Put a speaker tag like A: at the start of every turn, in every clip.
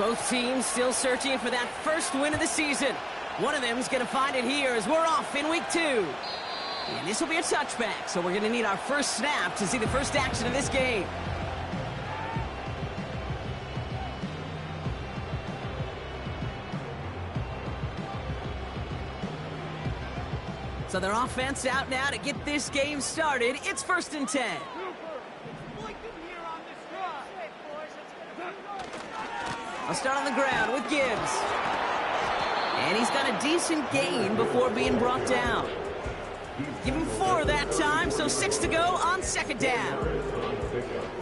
A: Both teams still searching for that first win of the season. One of them is going to find it here as we're off in week 2. And this will be a touchback, so we're going to need our first snap to see the first action of this game. So their offense out now to get this game started. It's 1st and 10. I'll start on the ground with Gibbs. And he's got a decent gain before being brought down. Give him 4 that time, so 6 to go on 2nd down.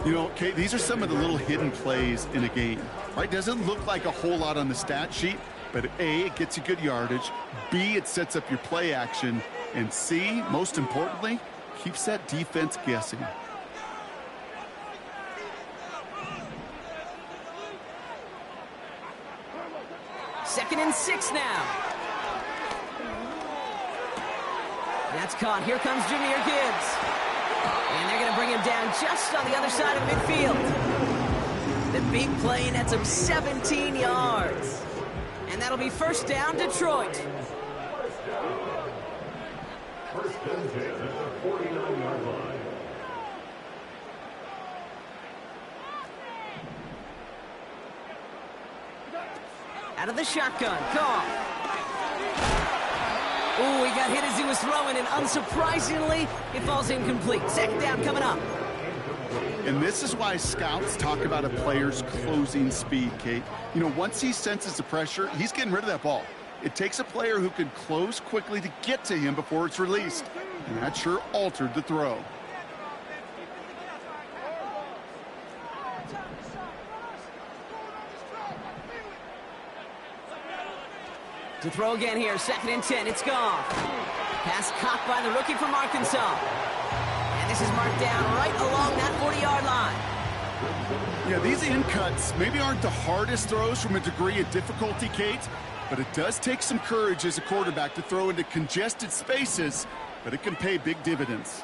B: You know, Kate, these are some of the little hidden plays in a game, right? Doesn't look like a whole lot on the stat sheet, but A, it gets you good yardage. B, it sets up your play action. And C, most importantly, keeps that defense guessing.
A: Second and 6 now. That's caught. Here comes Jahmyr Gibbs. And they're going to bring him down just on the other side of midfield. The big play nets him 17 yards. And that'll be 1st down, Detroit.
C: First and 10 at the 49-yard line.
A: Out of the shotgun, Goff. Ooh, he got hit as he was throwing, and unsurprisingly, it falls incomplete. 2nd down coming up.
B: And this is why scouts talk about a player's closing speed, Kate. You know, once he senses the pressure, he's getting rid of that ball. It takes a player who can close quickly to get to him before it's released. And that sure altered the throw.
A: To throw again here, 2nd and 10, it's Goff. Pass caught by the rookie from Arkansas. And this is marked down right along that 40-yard line.
B: Yeah, these in cuts maybe aren't the hardest throws from a degree of difficulty, Kate, but it does take some courage as a quarterback to throw into congested spaces, but it can pay big dividends.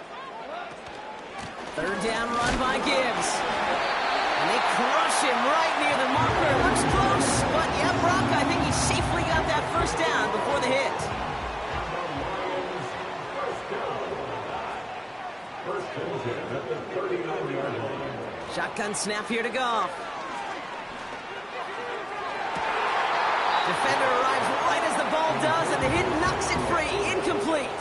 A: 3rd down run by Gibbs. And they crush him right near the marker. It looks close, but yeah, Brock, I think he safely got that 1st down before the hit.
C: First and 10 at the 39-yard line.
A: Shotgun snap here to Goff. Defender arrives right as the ball does, and the hit knocks it free. Incomplete.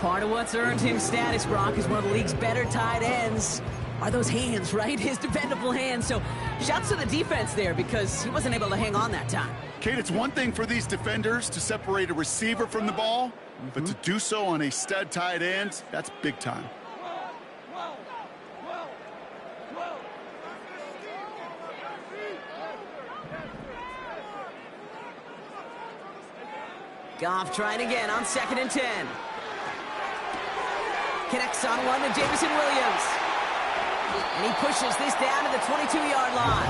A: Part of what's earned him status, Brock, is one of the league's better tight ends. Are those hands, right? His dependable hands. So shouts to the defense there because he wasn't able to hang on that time.
B: Kate, it's one thing for these defenders to separate a receiver from the ball, but to do so on a stud tight end, that's big time.
A: Goff trying again on 2nd and 10. Connects on one to Jameson Williams. And he pushes this down to the 22-yard line.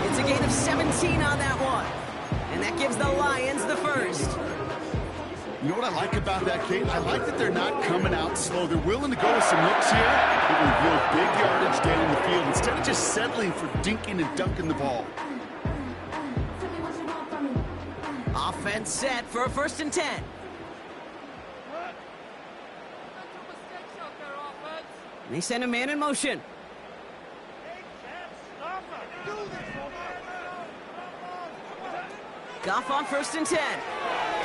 A: It's a gain of 17 on that one. And that gives the Lions the 1st.
B: You know what I like about that, Kate? I like that they're not coming out slow. They're willing to go with some looks here. It will yield big yardage down the field instead of just settling for dinking and dunking the ball.
A: Offense set for a 1st and 10. And they send a man in motion. Goff on 1st and 10.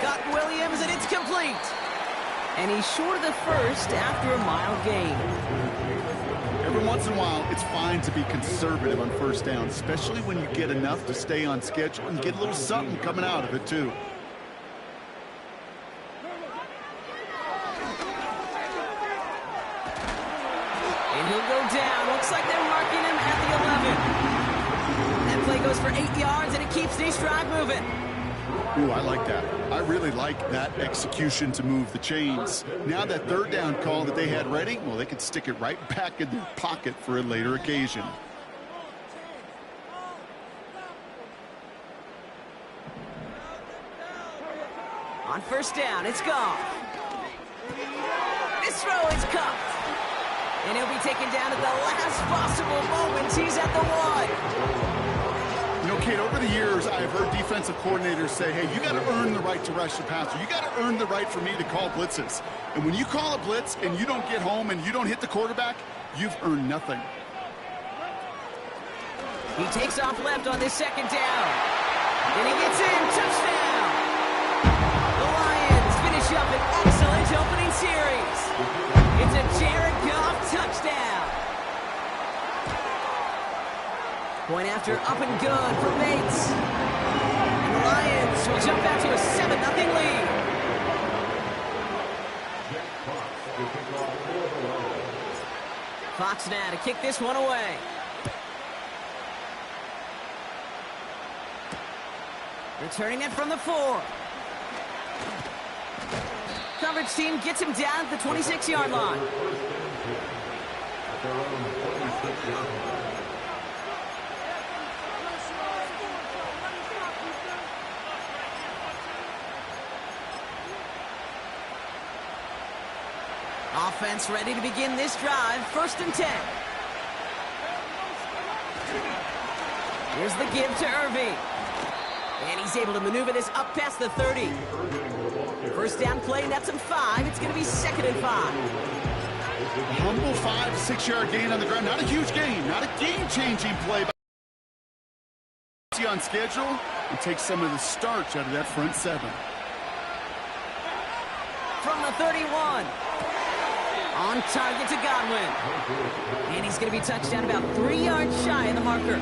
A: Got Williams, and it's complete. And he's short of the 1st after a mile gain.
B: Every once in a while, it's fine to be conservative on 1st down, especially when you get enough to stay on schedule and get a little something coming out of it, too.
A: And he'll go down. Looks like they're marking him at the 11. That play goes for 8 yards, and it keeps this drive moving.
B: Ooh, I like that. I really like that execution to move the chains. Now that 3rd down call that they had ready, well, they could stick it right back in their pocket for a later occasion.
A: On 1st down, it's Goff. This throw is cuffed. And he'll be taken down at the last possible moment. He's at the 1.
B: Kate, over the years, I've heard defensive coordinators say, hey, you got to earn the right to rush the passer. You got to earn the right for me to call blitzes. And when you call a blitz and you don't get home and you don't hit the quarterback, you've earned nothing.
A: He takes off left on this second down. And he gets in. Touchdown! The Lions finish up an excellent opening series. It's a Jared Goff touchdown. Point after up and good for Bates. And the Lions will jump out to a 7-0 lead. Fox now to kick this one away. Returning it from the 4. Coverage team gets him down at the 26-yard line. Offense ready to begin this drive. 1st and 10. Here's the give to Irving. And he's able to maneuver this up past the 30. First down play, nets him 5. It's going to be 2nd and 5.
B: A humble 5 to 6 yard gain on the ground. Not a huge gain, not a game-changing play. But on schedule and take some of the starch out of that front 7.
A: From the 31. On target to Godwin. And he's going to be touched down about 3 yards shy of the marker.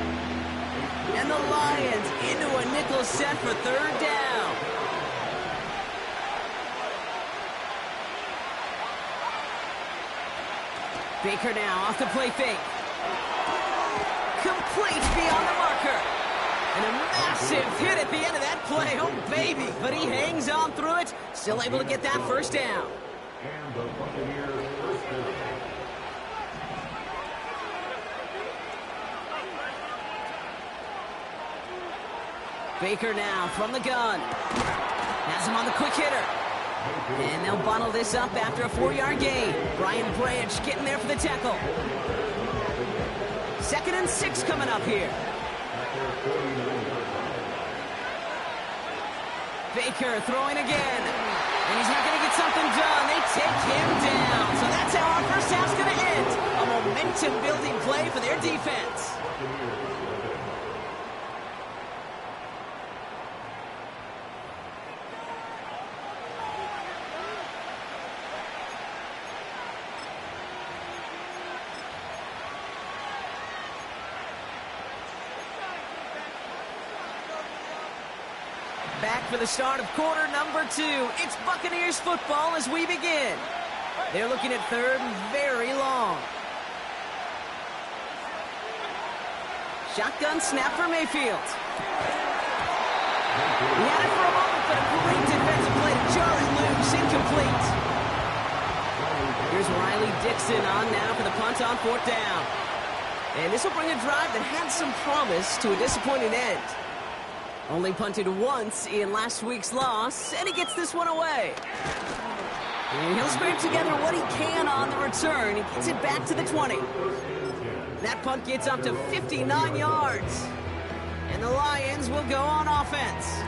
A: And the Lions into a nickel set for 3rd down. Baker now off the play fake. Complete beyond the marker. And a massive hit at the end of that play. Oh, baby. But he hangs on through it. Still able to get that 1st down.
C: And the Buccaneers first down.
A: Baker now from the gun. Has him on the quick hitter. And they'll bottle this up after a 4-yard gain. Brian Branch getting there for the tackle. 2nd and 6 coming up here. Baker throwing again. And he's not going to get something done. They take him down. So that's how our first half's going to end. A momentum-building play for their defense. Back for the start of quarter number 2. It's Buccaneers football as we begin. They're looking at 3rd and very long. Shotgun snap for Mayfield. He had it for a moment, but a great defensive play to jar it loose. Incomplete. Here's Riley Dixon on now for the punt on 4th down. And this will bring a drive that had some promise to a disappointing end. Only punted once in last week's loss, and he gets this one away. And he'll scrape together what he can on the return. He gets it back to the 20. That punt gets up to 59 yards. And the Lions will go on offense.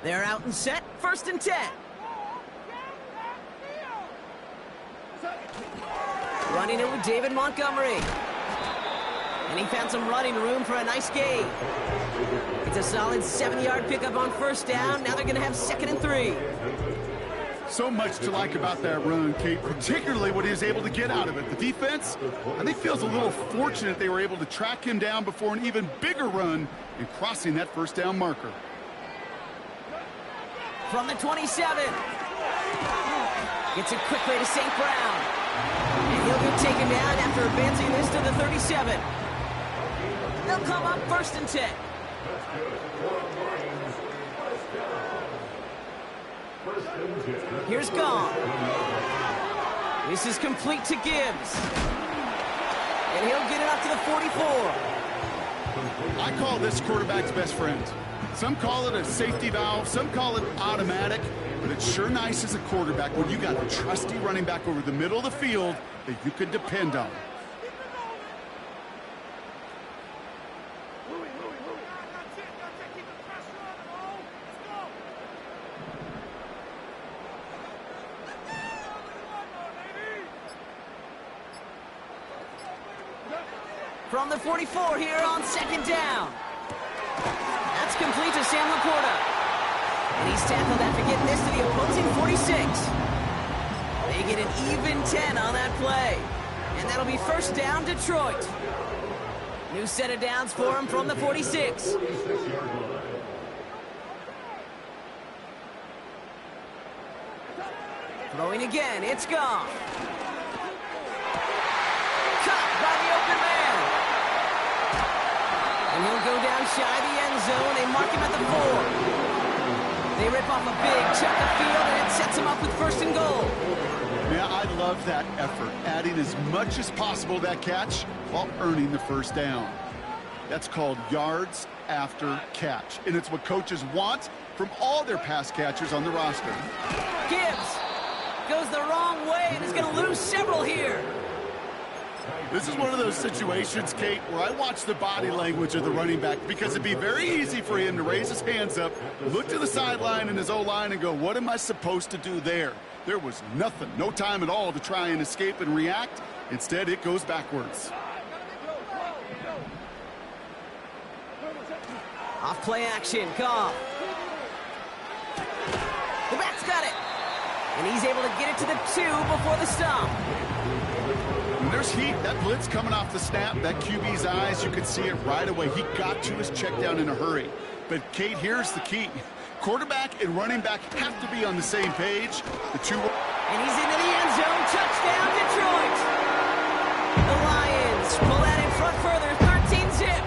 A: They're out and set. 1st and 10. Running it with David Montgomery. And he found some running room for a nice gain. It's a solid 7-yard pickup on 1st down. Now they're going to have 2nd and 3.
B: So much to like about that run, Kate, particularly what he was able to get out of it. The defense, I think, feels a little fortunate they were able to track him down before an even bigger run in crossing that 1st down marker.
A: From the 27. Gets it quickly to St. Brown. And he'll be taken down after advancing this to the 37. They'll come up 1st and 10. Here's Gong. This is complete to Gibbs. And he'll get it up to the 44.
B: I call this quarterback's best friend. Some call it a safety valve, some call it automatic, but it's sure nice as a quarterback when you got a trusty running back over the middle of the field that you can depend on.
A: From the 44 here on second down. That's complete to Sam Laporta. And he's tackled after getting this to the opposing 46. They get an even 10 on that play. And that'll be first down, Detroit. New set of downs for him from the 46. Throwing again, it's gone. Caught by the open man. And he'll go down shy of the end zone. They mark him at the 4. They rip off a big chunk of field, and it sets him up with first and goal.
B: Yeah, I love that effort, adding as much as possible to that catch while earning the first down. That's called yards after catch, and it's what coaches want from all their pass catchers on the roster.
A: Gibbs goes the wrong way and is going to lose several here.
B: This is one of those situations, Kate, where I watch the body language of the running back because it'd be very easy for him to raise his hands up, look to the sideline in his O-line and go, what am I supposed to do there? There was nothing, no time at all to try and escape and react. Instead, it goes backwards.
A: Off play action, Goff. The back's got it. And he's able to get it to the 2 before the stop.
B: When there's heat, that blitz coming off the snap, that QB's eyes, you could see it right away. He got to his check down in a hurry. But, Kate, here's the key. Quarterback and running back have to be on the same page. The two...
A: And he's into the end zone. Touchdown, Detroit. The Lions pull that in front further. 13-zip.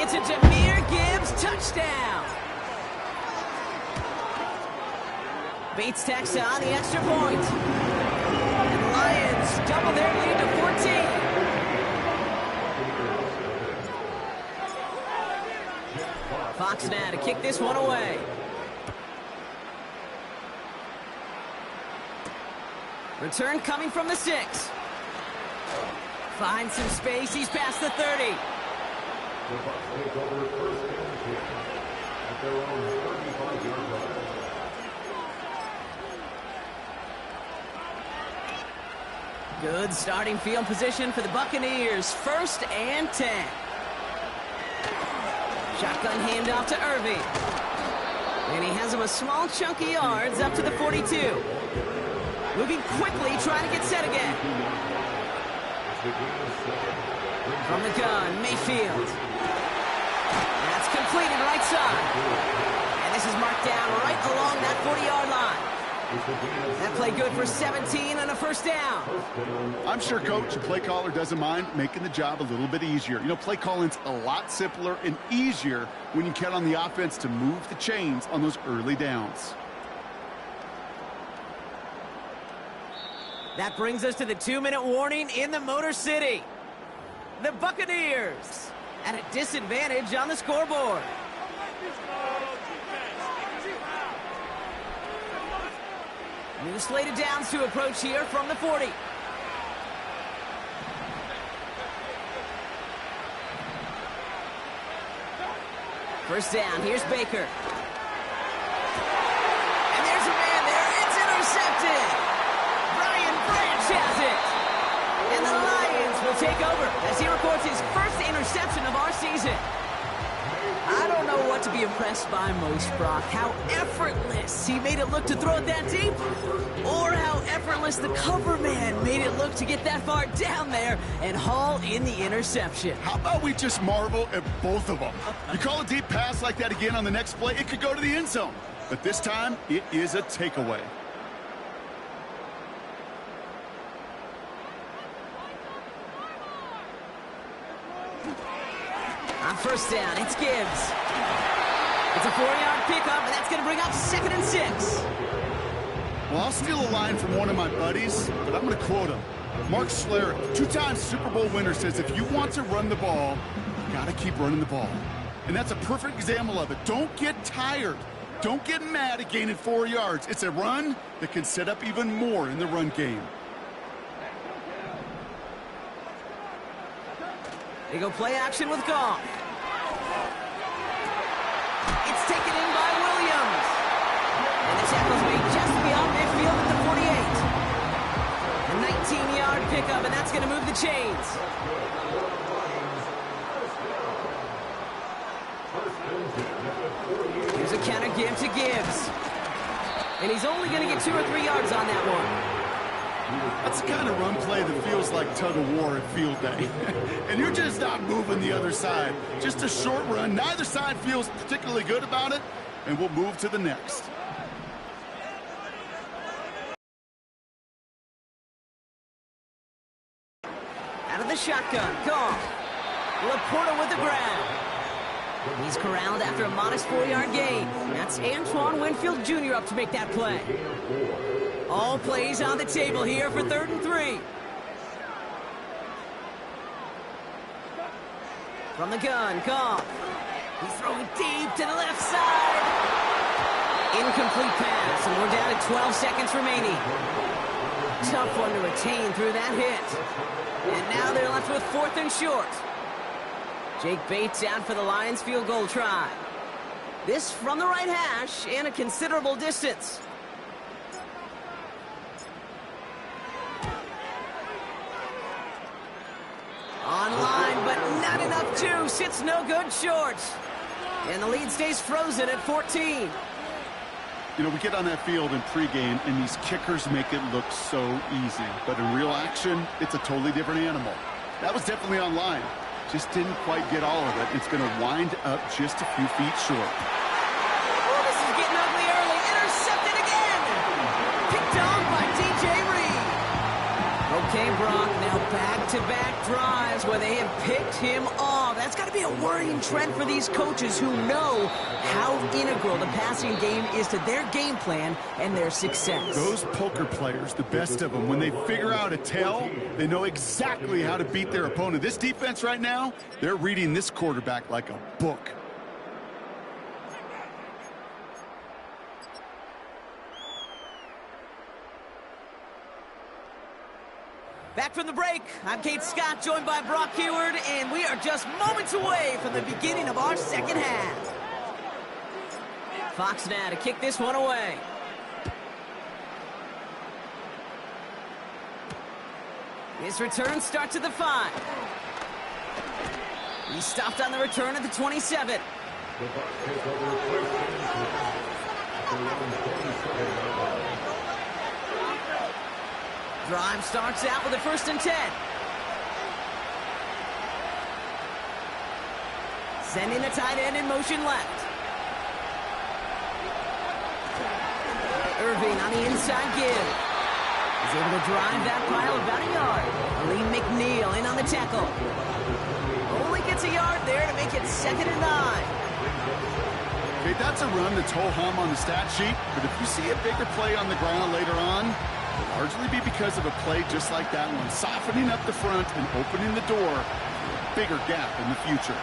A: It's a Jahmyr Gibbs touchdown. Bates tacks on the extra point. And the Lions double their lead to 14. Fox now to kick this one away. Return coming from the 6. Finds some space. He's past the 30.
C: The Bucs take over first and 10 at their own 35-yard line.
A: Good starting field position for the Buccaneers. First and 10. Shotgun handoff to Irving. And he has him a small chunk of yards up to the 42. Moving quickly, trying to get set again. From the gun, Mayfield. That's completed right side. And this is marked down right along that 40-yard line. That play good for 17 and a first down.
B: I'm sure, Coach, the play caller doesn't mind making the job a little bit easier. You know, play calling's a lot simpler and easier when you count on the offense to move the chains on those early downs.
A: That brings us to the 2-minute warning in the Motor City. The Buccaneers at a disadvantage on the scoreboard. New slate of downs to approach here from the 40. First down, here's Baker. And there's a man there, it's intercepted. Brian Branch has it. And the Lions will take over as he records his first interception of our season. I don't know what to be impressed by most, Brock. How effortless he made it look to throw it that deep, or how effortless the cover man made it look to get that far down there and haul in the interception.
B: How about we just marvel at both of them? You call a deep pass like that again on the next play, it could go to the end zone. But this time, it is a takeaway.
A: On first down, it's Gibbs. It's a 4-yard pickup, and that's going to bring up 2nd and 6.
B: Well, I'll steal a line from one of my buddies, but I'm going to quote him. Mark Schlereth, 2-time Super Bowl winner, says if you want to run the ball, you got to keep running the ball. And that's a perfect example of it. Don't get tired. Don't get mad at gaining 4 yards. It's a run that can set up even more in the run game.
A: They go play action with Goff. It's taken in by Williams. And the tackle's made just beyond midfield at the 48. A 19-yard pickup, and that's going to move the chains. Here's a counter give to Gibbs. And he's only going to get 2 or 3 yards on that one.
B: That's the kind of run play that feels like tug-of-war at field day. And you're just not moving the other side. Just a short run. Neither side feels particularly good about it, and we'll move to the next.
A: Out of the shotgun, Goff. Laporta with the grab. He's corralled after a modest 4-yard gain. That's Antoine Winfield Jr. up to make that play. All plays on the table here for 3rd and 3. From the gun, Goff. He's throwing deep to the left side. Incomplete pass, and we're down to 12 seconds remaining. Tough one to retain through that hit. And now they're left with 4th and short. Jake Bates out for the Lions field goal try. This from the right hash and a considerable distance. Online, but not enough juice. It's no good short. And the lead stays frozen at 14.
B: You know, we get on that field in pregame, and these kickers make it look so easy. But in real action, it's a totally different animal. That was definitely online. Just didn't quite get all of it. It's going to wind up just a few feet short.
A: Oh, this is getting ugly early. Intercepted again. Picked on by DJ Reed. Okay, Brock, now back-to-back drives where they have picked him off. That's got to be a worrying trend for these coaches who know how integral the passing game is to their game plan and their success.
B: Those poker players, the best of them, when they figure out a tell, they know exactly how to beat their opponent. This defense right now, they're reading this quarterback like a book.
A: Back from the break, I'm Kate Scott, joined by Brock Heward, and we are just moments away from the beginning of our second half. Fox now to kick this one away. His return starts at the 5. He stopped on the return at the 27. Drive starts out with a 1st and 10. Sending the tight end in motion left. Irving on the inside give. He's able to drive that pile about a yard. Lee McNeil in on the tackle. Only gets a yard there to make it 2nd and 9.
B: Okay, that's a run that's ho-hum on the stat sheet, but if you see a bigger play on the ground later on, it'll largely be because of a play just like that one, softening up the front and opening the door for a bigger gap in the future.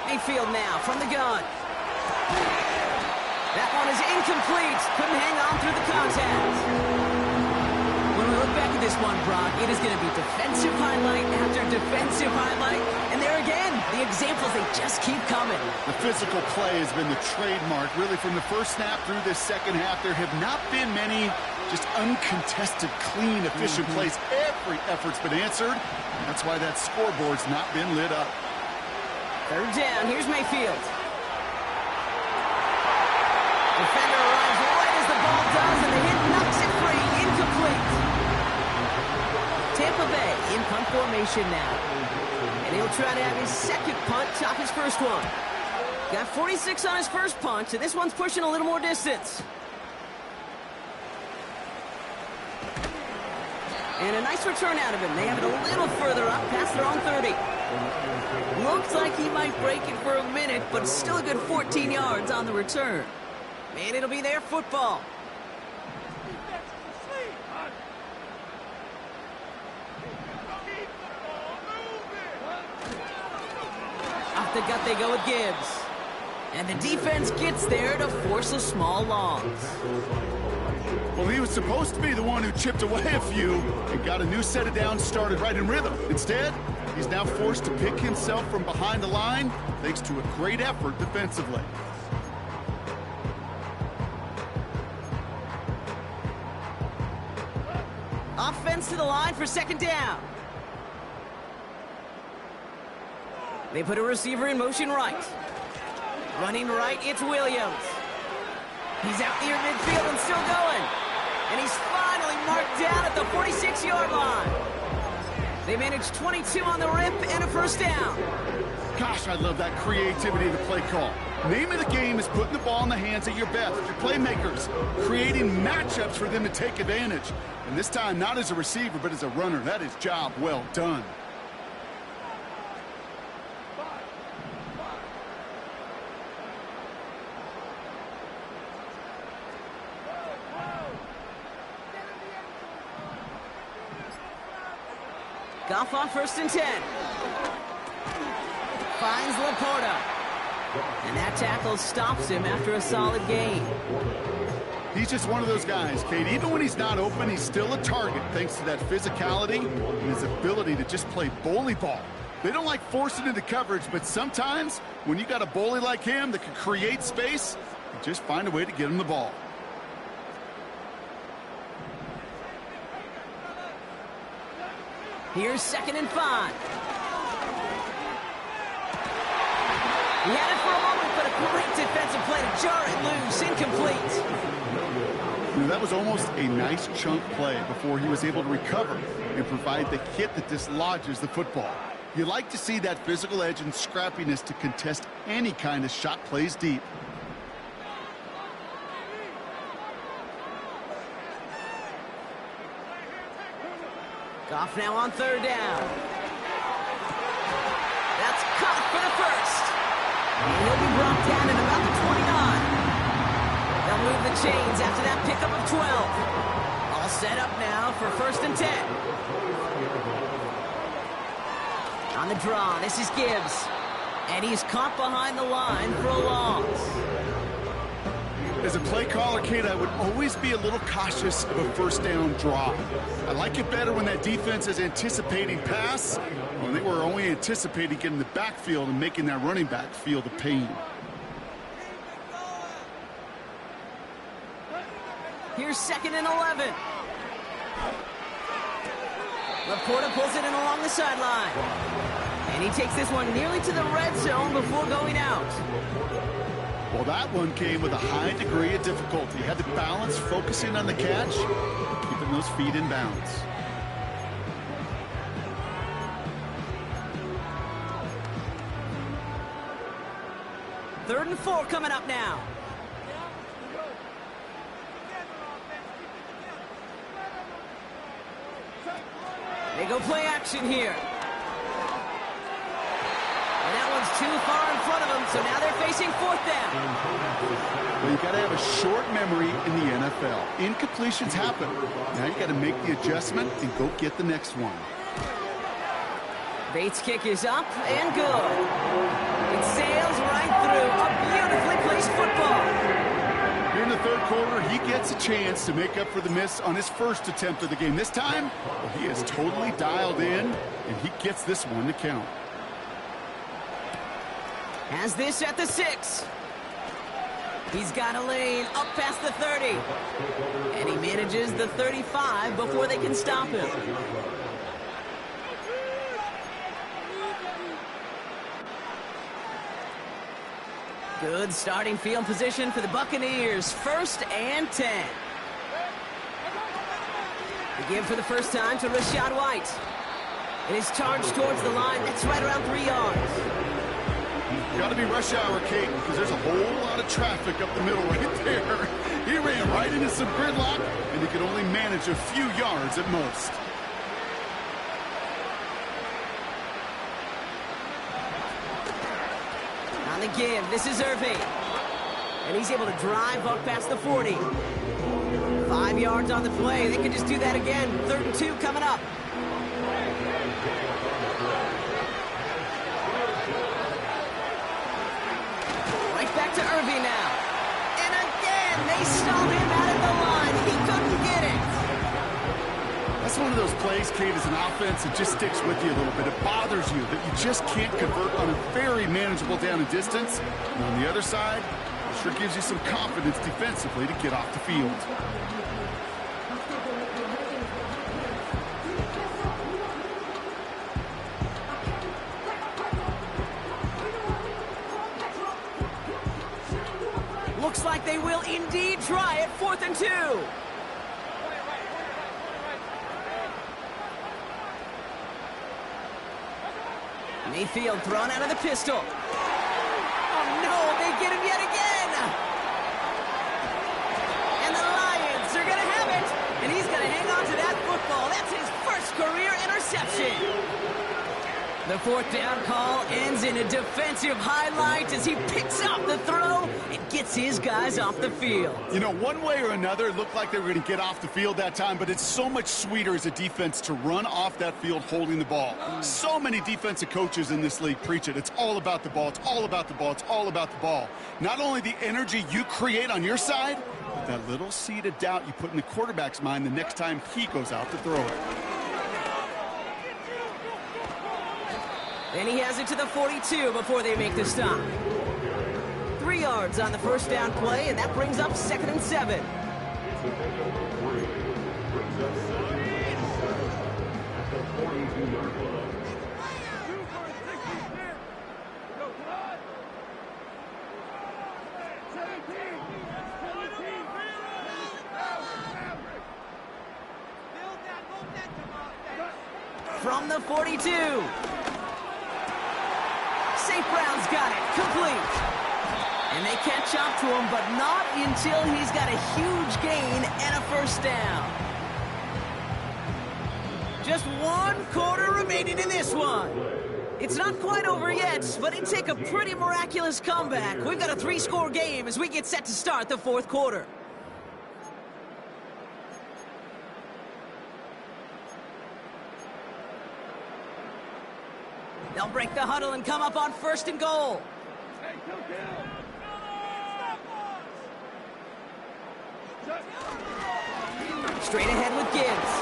A: Mayfield now from the gun. That one is incomplete. Couldn't hang on through the contact. When we look back at this one, Brock, it is going to be defensive highlight after defensive highlight. And there again, the examples, they just keep coming.
B: The physical play has been the trademark. Really, from the first snap through this second half, there have not been many just uncontested, clean, efficient plays. Every effort's been answered. That's why that scoreboard's not been lit up.
A: 3rd down. Here's Mayfield. Defender arrives right as the ball does, and the hit knocks it free. Incomplete. Tampa Bay in punt formation now. And he'll try to have his 2nd punt top his 1st one. Got 46 on his 1st punt, so this one's pushing a little more distance. And a nice return out of him. They have it a little further up, past their own 30. Looks like he might break it for a minute, but still a good 14 yards on the return. And it'll be their football. Off the gut they go with Gibbs. And the defense gets there to force a small loss.
B: Well, he was supposed to be the one who chipped away a few and got a new set of downs started right in rhythm. Instead, he's now forced to pick himself from behind the line thanks to a great effort defensively.
A: Offense to the line for second down. They put a receiver in motion right. Running right, it's Williams. He's out near midfield and still going. And he's finally marked down at the 46-yard line. They managed 22 on the rip and a first down.
B: Gosh, I love that creativity of the play call. Name of the game is putting the ball in the hands of your best, your playmakers, creating matchups for them to take advantage. And this time, not as a receiver, but as a runner. That is job well done.
A: Goff on 1st and 10. Finds Laporta. And that tackle stops him after a solid gain.
B: He's just one of those guys, Kate. Even when he's not open, he's still a target thanks to that physicality and his ability to just play bully ball. They don't like forcing into coverage, but sometimes when you got a bully like him that can create space, you just find a way to get him the ball.
A: Here's 2nd and 5. He had it for a moment, but a great defensive play to jar it loose. Incomplete.
B: That was almost a nice chunk play before he was able to recover and provide the hit that dislodges the football. You like to see that physical edge and scrappiness to contest any kind of shot plays deep.
A: Goff now on 3rd down. That's caught for the first. And he'll be brought down at about the 29. They'll move the chains after that pickup of 12. All set up now for 1st and 10. On the draw, this is Gibbs. And he's caught behind the line for a loss.
B: As a play caller, Kate, I would always be a little cautious of a 1st down draw. I like it better when that defense is anticipating pass, when they were only anticipating getting the backfield and making that running back feel the pain.
A: Here's 2nd and 11. Laporta pulls it in along the sideline. And he takes this one nearly to the red zone before going out.
B: Well, that one came with a high degree of difficulty. Had to balance focusing on the catch, keeping those feet in bounds.
A: Third and 4 coming up now. They go play action here. And that one's too far in front of them, so now they're facing 4th down.
B: Well, you got to have a short memory in the NFL. Incompletions happen. Now you got to make the adjustment and go get the next one.
A: Bates' kick is up and good. It sails right through. A beautifully placed football.
B: Here in the 3rd quarter, he gets a chance to make up for the miss on his first attempt of the game. This time, well, he is totally dialed in, and he gets this one to count.
A: Has this at the 6. He's got a lane up past the 30. And he manages the 35 before they can stop him. Good starting field position for the Buccaneers. 1st and 10. They give for the first time to Rashad White. It is charged towards the line. That's right around 3 yards.
B: Got to be rush hour, Kate, because there's a whole lot of traffic up the middle right there. He ran right into some gridlock, and he could only manage a few yards at most.
A: the give. This is Irving. And he's able to drive up past the 40. 5 yards on the play. They could just do that again. 3rd and 2 coming up. Right back to Irving now. And again, they stalled him out at the line. He couldn't get it.
B: That's one of those plays, Kate, as an offense, it just sticks with you a little bit. It bothers you that you just can't convert on a very manageable down and distance. And on the other side, it sure gives you some confidence defensively to get off the field.
A: Looks like they will indeed try it. 4th and 2. Mayfield thrown out of the pistol. Oh no, they get him yet again. And the Lions are going to have it. And he's going to hang on to that football. That's his first career interception. The 4th down call ends in a defensive highlight as he picks up the throw and gets his guys off the field.
B: You know, one way or another, it looked like they were going to get off the field that time, but it's so much sweeter as a defense to run off that field holding the ball. So many defensive coaches in this league preach it. It's all about the ball. It's all about the ball. It's all about the ball. Not only the energy you create on your side, but that little seed of doubt you put in the quarterback's mind the next time he goes out to throw it.
A: And he has it to the 42 before they make the stop. 3 yards on the 1st down play, and that brings up 2nd and 7. From the 42. St. Brown's got it, complete. And they catch up to him, but not until he's got a huge gain and a 1st down. Just 1 quarter remaining in this one. It's not quite over yet, but it'd take a pretty miraculous comeback. We've got a 3-score game as we get set to start the 4th quarter. They'll break the huddle and come up on 1st and goal. Straight ahead with Gibbs.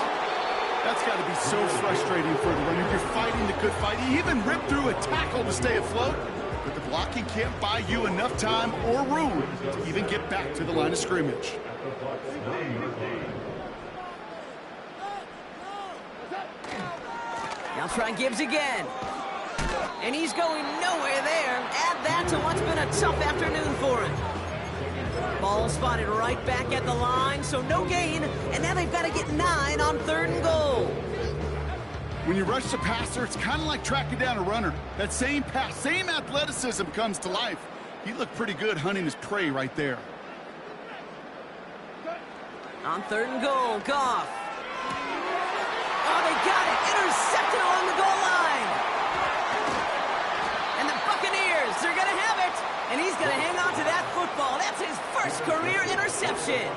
B: That's got to be so frustrating for the runner. You're fighting the good fight. He even ripped through a tackle to stay afloat, but the blocking can't buy you enough time or room to even get back to the line of scrimmage.
A: Now try Gibbs again. And he's going nowhere there. Add that to what's been a tough afternoon for him. Ball spotted right back at the line, so no gain. And now they've got to get 9 on 3rd and goal.
B: When you rush the passer, it's kind of like tracking down a runner. That same pass, same athleticism comes to life. He looked pretty good hunting his prey right there.
A: On 3rd and goal, Goff. Oh, they got it. Intercepted along the goal line. And the Buccaneers are going to have it. And he's going to hang on to that football. That's his first career interception.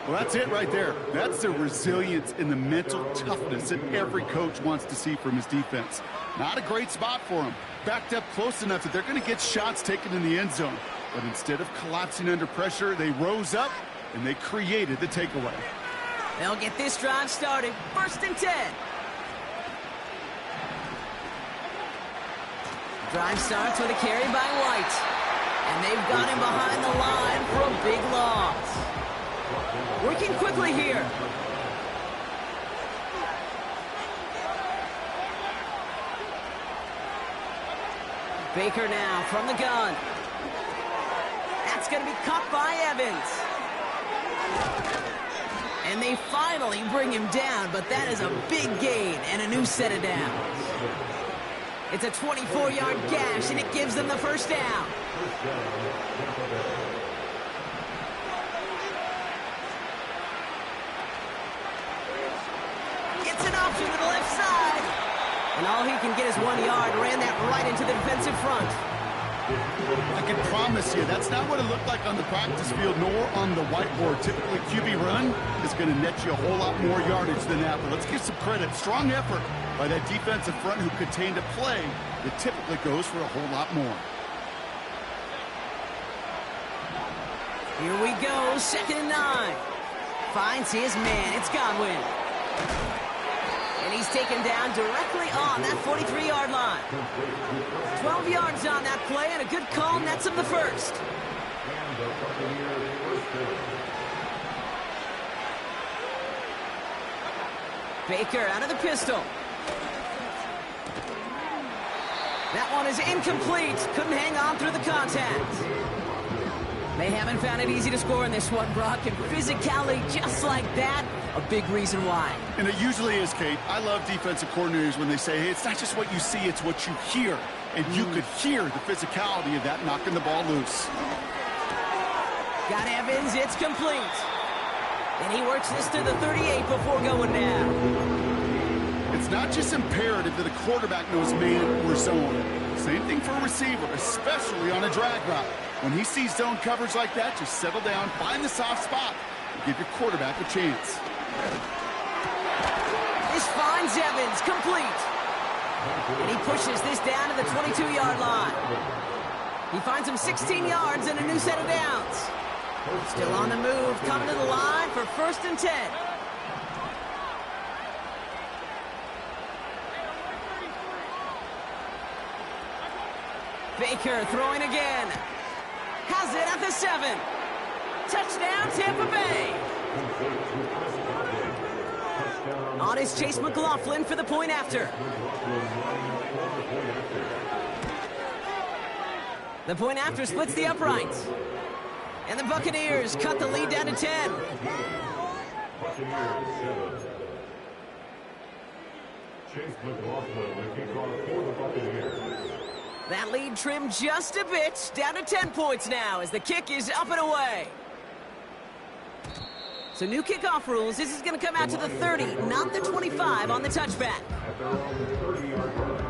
B: Well, that's it right there. That's the resilience and the mental toughness that every coach wants to see from his defense. Not a great spot for him. Backed up close enough that they're going to get shots taken in the end zone. But instead of collapsing under pressure, they rose up and they created the takeaway.
A: They'll get this drive started. 1st and 10. Drive starts with a carry by White. And they've got him behind the line for a big loss. Working quickly here. Baker now from the gun. That's going to be caught by Evans. And they finally bring him down, but that is a big gain and a new set of downs. It's a 24-yard gash, and it gives them the 1st down. It's an option to the left side. And all he can get is 1 yard, ran that right into the defensive front.
B: I can promise you, that's not what it looked like on the practice field, nor on the whiteboard. Typically, QB run is going to net you a whole lot more yardage than that. But let's give some credit. Strong effort by that defensive front who contained a play that typically goes for a whole lot more.
A: Here we go, 2nd and 9. Finds his man, it's Godwin. And he's taken down directly on that 43-yard line. 12 yards on that play, and a good call nets him the first. Baker out of the pistol. That one is incomplete. Couldn't hang on through the contact. They haven't found it easy to score in this one, Brock, and physicality just like that, a big reason why.
B: And it usually is, Kate. I love defensive coordinators when they say, hey, it's not just what you see, it's what you hear. And you could hear the physicality of that knocking the ball loose.
A: Got Evans, it's complete. And he works this to the 38 before going down.
B: It's not just imperative that a quarterback knows man or zone. Same thing for a receiver, especially on a drag route. When he sees zone coverage like that, just settle down, find the soft spot, and give your quarterback a chance.
A: This finds Evans, complete. And he pushes this down to the 22-yard line. He finds him 16 yards and a new set of downs. Still on the move, coming to the line for 1st and 10. Baker throwing again. Has it at the 7. Touchdown, Tampa Bay. On is Chase McLaughlin for the point after. The point after splits the uprights. And the Buccaneers cut the lead down to 10.
C: Chase McLaughlin, the kickoff for the Buccaneers.
A: That lead trimmed just a bit, down to 10 points now as the kick is up and away. So new kickoff rules, this is going to come out to the 30, not the 25 on the touchback.
C: At their own 30-yard line.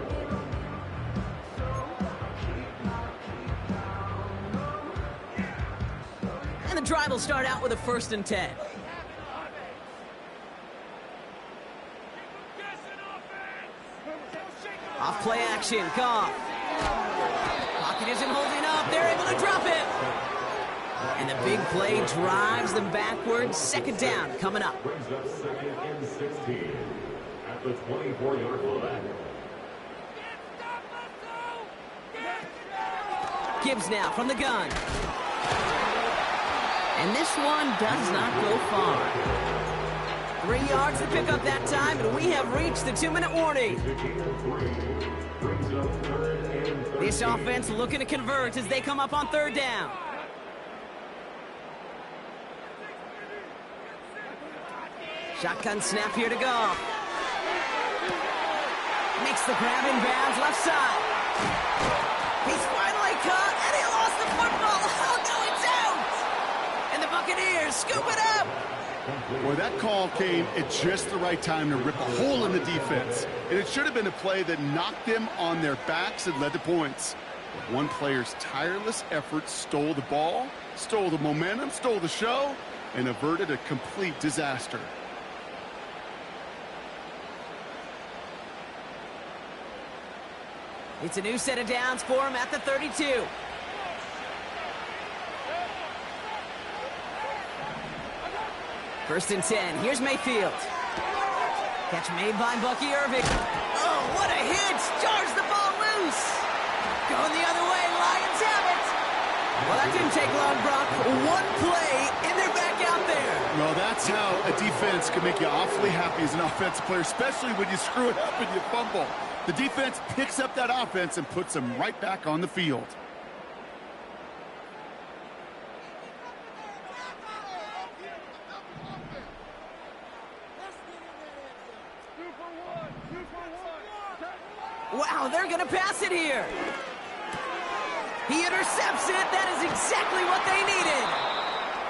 A: And the drive will start out with a 1st and 10. Off play action, Goff. Pocket isn't holding up. They're able to drop it. And the big play drives them backwards. 2nd down coming up.
C: Brings up 2nd and 16 at the 24-yard line.
A: Gibbs now from the gun. And this one does not go far. 3 yards to pick up that time, and we have reached the 2-minute warning. This offense looking to convert as they come up on 3rd down. Shotgun snap here to go. Makes the grab in bounds left side. He's finally caught, and he lost the football. Oh, no, it's out! And the Buccaneers scoop it up.
B: Boy, that call came at just the right time to rip a hole in the defense. And it should have been a play that knocked them on their backs and led to points. But one player's tireless effort stole the ball, stole the momentum, stole the show, and averted a complete disaster.
A: It's a new set of downs for him at the 32. First and 10. Here's Mayfield. Catch made by Bucky Irving. Oh, what a hit! Jars the ball loose. Going the other way. Lions have it. Well, that didn't take long, Brock. One play, and they're back out there.
B: Well, that's how a defense can make you awfully happy as an offensive player, especially when you screw it up and you fumble. The defense picks up that offense and puts them right back on the field.
A: Wow, they're going to pass it here. He intercepts it. That is exactly what they needed.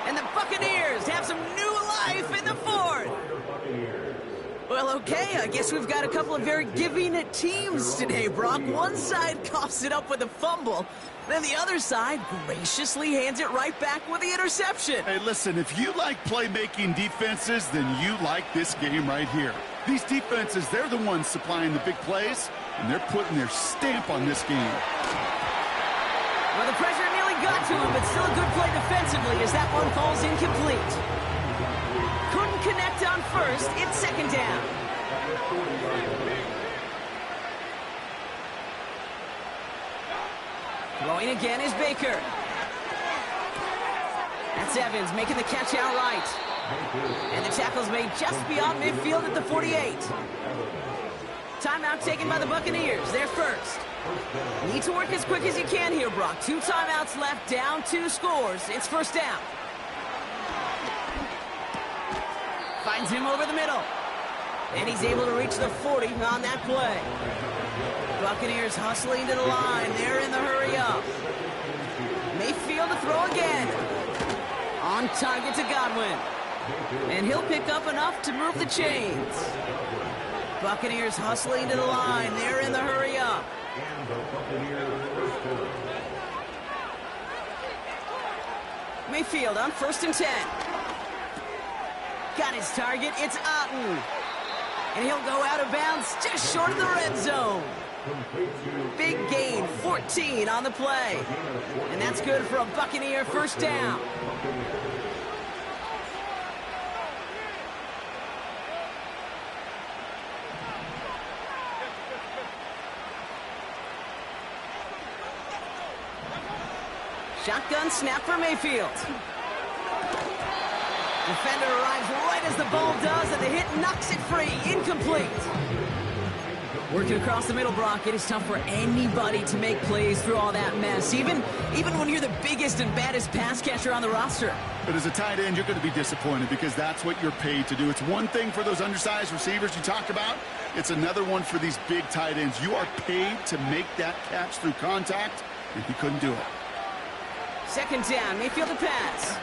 A: And the Buccaneers have some new life in the 4th. Well, okay, I guess we've got a couple of very giving teams today, Brock. One side coughs it up with a fumble, then the other side graciously hands it right back with the interception.
B: Hey, listen, if you like playmaking defenses, then you like this game right here. These defenses, they're the ones supplying the big plays, and they're putting their stamp on this game.
A: Well, the pressure nearly got to him, but still a good play defensively as that one falls incomplete. Couldn't connect on first. It's second down. Throwing again is Baker. That's Evans making the catch outright. And the tackle's made just beyond midfield at the 48. Timeout taken by the Buccaneers. They're first. Need to work as quick as you can here, Brock. 2 timeouts left, down 2 scores. It's first down. Finds him over the middle. And he's able to reach the 40 on that play. Buccaneers hustling to the line. They're in the hurry up. Mayfield to throw again. On target to Godwin. And he'll pick up enough to move the chains. Buccaneers hustling to the line. They're in the hurry up. Mayfield on 1st and 10. Got his target. It's Otten. And he'll go out of bounds just short of the red zone. Big gain, 14 on the play. And that's good for a Buccaneer first down. Shotgun snap for Mayfield. Defender arrives right as the ball does, and the hit knocks it free. Incomplete. Working across the middle, Brock, it is tough for anybody to make plays through all that mess, even when you're the biggest and baddest pass catcher on the roster.
B: But as a tight end, you're going to be disappointed because that's what you're paid to do. It's one thing for those undersized receivers you talk about. It's another one for these big tight ends. You are paid to make that catch through contact, and he couldn't do it.
A: Second down, Mayfield to pass.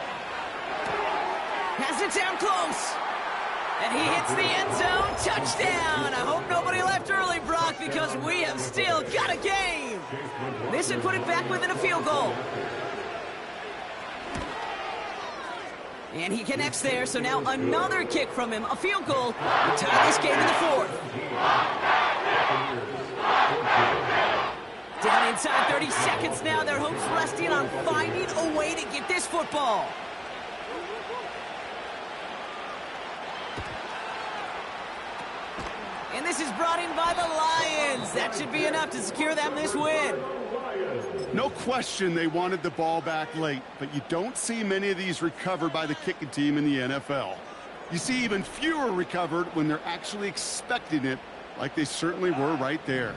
A: Has it down close. And he hits the end zone. Touchdown. I hope nobody left early, Brock, because we have still got a game. This would put it back within a field goal. And he connects there, so now another kick from him. A field goal to tie this game in the 4th. Down inside 30 seconds now. Their hopes resting on finding a way to get this football. And this is brought in by the Lions. That should be enough to secure them this win.
B: No question they wanted the ball back late, but you don't see many of these recovered by the kicking team in the NFL. You see even fewer recovered when they're actually expecting it, like they certainly were right there.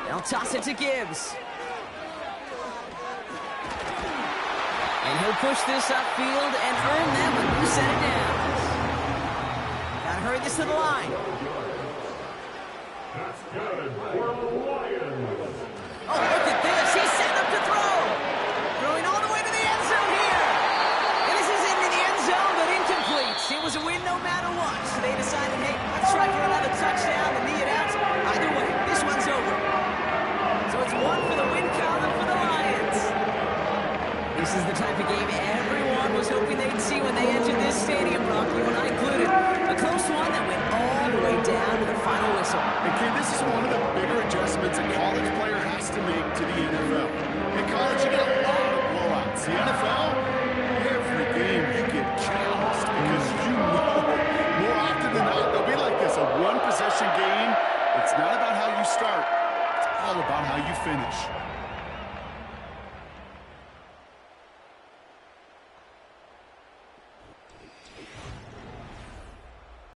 A: They'll toss it to Gibbs. And he'll push this upfield and earn them a new set of downs. Gotta hurry this to the line. Oh, look at this. He's set up to throw. Throwing all the way to the end zone here. And this is into the end zone, but incomplete. It was a win no matter what. So they decided, hey, let's try for another touchdown and knee it out. Either way, this one's over. So it's one for the win column for the Lions. This is the type of game everyone was hoping they'd see when they entered this stadium, Brock, you and I included. A close one that went all the way down to the final whistle.
B: And Ken, this is one of the bigger adjustments a college player has to make to the NFL. In college, you get a lot of blowouts. The NFL, every game you get challenged because you know more often than not they'll be like this, a one-possession game. It's not about how you start. It's all about how you finish.